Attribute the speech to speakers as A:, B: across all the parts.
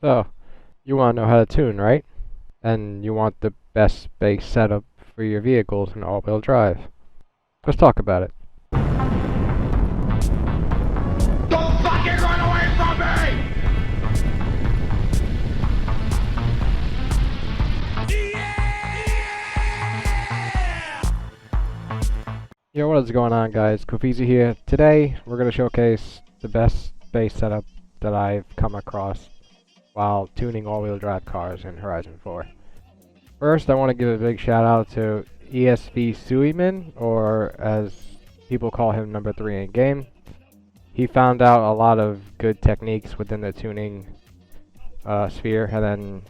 A: So, you want to know how to tune, right? And you want the best base setup for your vehicles in all-wheel drive. Let's talk about it.
B: Don't fucking run away from me!
A: Yo, what is going on, guys? Kofizi here. Today, we're going to showcase the best base setup that I've come across while tuning all-wheel drive cars in Horizon 4. First, I want to give a big shout out to ESV Suiman, or as people call him, number 3 in game. He found out a lot of good techniques within the tuning sphere, and then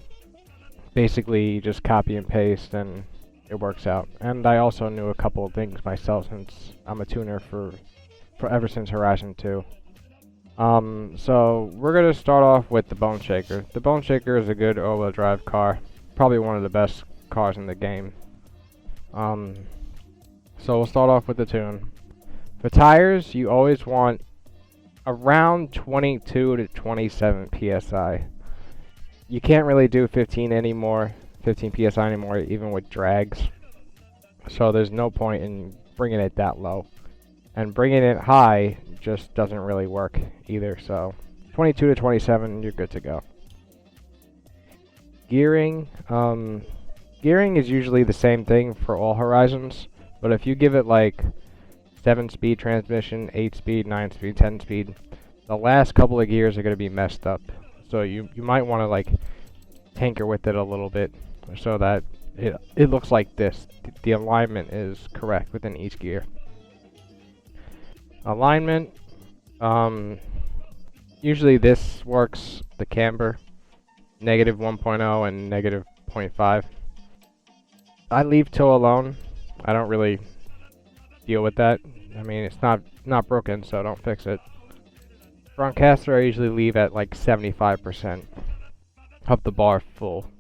A: basically just copy and paste, and it works out. And I also knew a couple of things myself, since I'm a tuner for ever since Horizon 2. So we're gonna start off with the Bone Shaker. The Bone Shaker is a good all-wheel drive car, probably one of the best cars in the game. So we'll start off with the tune. For tires, you always want around 22 to 27 psi. You can't really do 15 psi anymore, even with drags. So there's no point in bringing it that low. And bringing it high just doesn't really work either. So 22 to 27, you're good to go. Gearing. Gearing is usually the same thing for all Horizons. But if you give it like 7-speed transmission, 8-speed, 9-speed, 10-speed, the last couple of gears are going to be messed up. So you might want to like tinker with it a little bit so that it looks like this. The alignment is correct within each gear. Alignment, usually this works the camber, negative 1.0 and negative 0.5. I leave toe alone. I don't really deal with that. I mean, it's not broken, so don't fix it. Front caster I usually leave at like 75% of the bar full,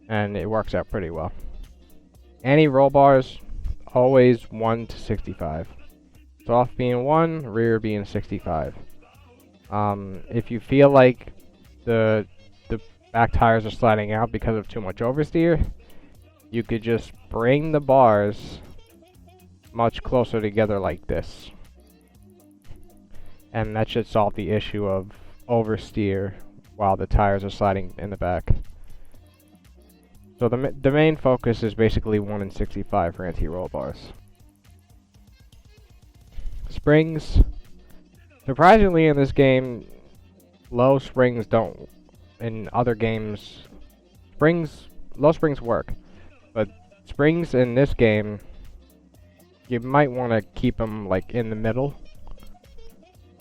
A: and it works out pretty well. Anti-roll bars, always 1 to 65. Soft being 1, rear being 65. If you feel like the back tires are sliding out because of too much oversteer, you could just bring the bars much closer together like this. And that should solve the issue of oversteer while the tires are sliding in the back. So the main focus is basically 1 and 65 for anti-roll bars. Springs. Surprisingly in this game, low springs don't. In other games, low springs work. But springs in this game, you might want to keep them like in the middle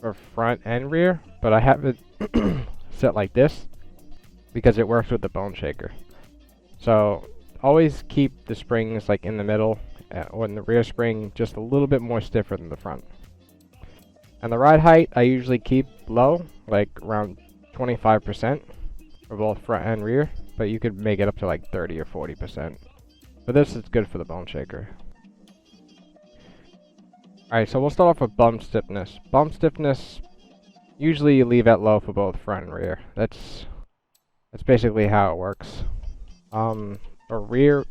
A: for front and rear. But I have it set like this because it works with the Bone Shaker. So always keep the springs like in the middle, or in the rear spring just a little bit more stiffer than the front. And the ride height I usually keep low, like around 25% for both front and rear, but you could make it up to like 30 or 40%. But this is good for the Bone Shaker. Alright, so we'll start off with bump stiffness. Bump stiffness, usually you leave at low for both front and rear. That's basically how it works. For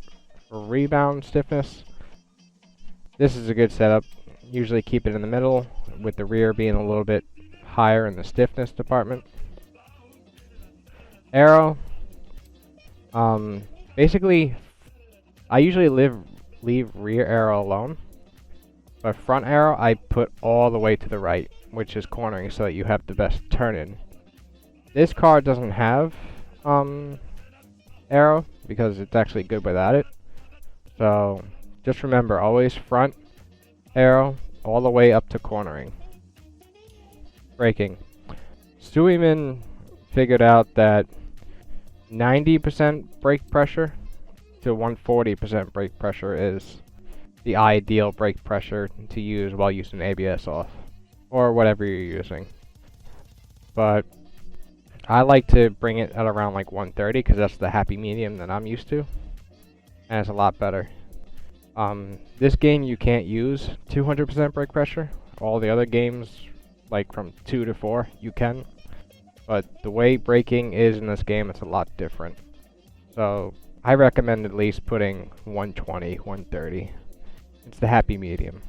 A: rebound stiffness, this is a good setup. Usually keep it in the middle, with the rear being a little bit higher in the stiffness department. Aero, basically, I usually leave rear aero alone, but front aero I put all the way to the right, which is cornering, so that you have the best turn in. This car doesn't have aero because it's actually good without it. So just remember, always front aero all the way up to cornering. Braking. Suiman figured out that 90% brake pressure to 140% brake pressure is the ideal brake pressure to use while using ABS off, or whatever you're using. But I like to bring it at around like 130 because that's the happy medium that I'm used to, and it's a lot better. This game you can't use 200% brake pressure. All the other games, like from 2 to 4, you can. but the way braking is in this game, it's a lot different. So I recommend at least putting 120, 130. It's the happy medium.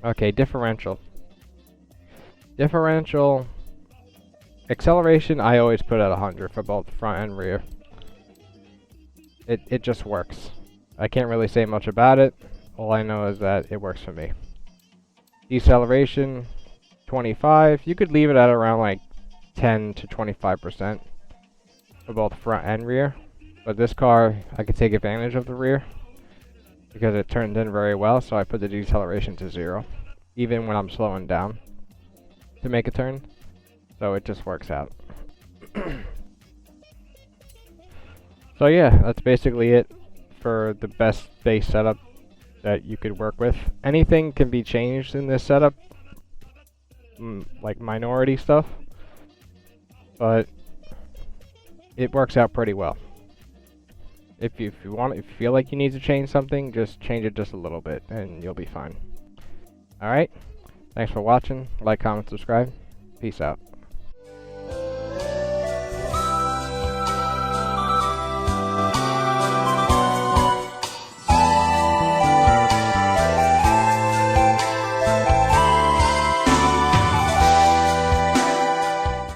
A: Okay, differential. Differential acceleration, I always put at 100 for both front and rear. It just works. I can't really say much about it. All I know is that it works for me. Deceleration, 25. You could leave it at around like 10 to 25% for both front and rear. But this car, I could take advantage of the rear because it turned in very well, so I put the deceleration to 0, even when I'm slowing down to make a turn. So it just works out. So yeah, that's basically it for the best base setup that you could work with. Anything can be changed in this setup, like minority stuff, but it works out pretty well. If you feel like you need to change something, just change it just a little bit and you'll be fine. Alright, thanks for watching. Like, comment, subscribe. Peace out.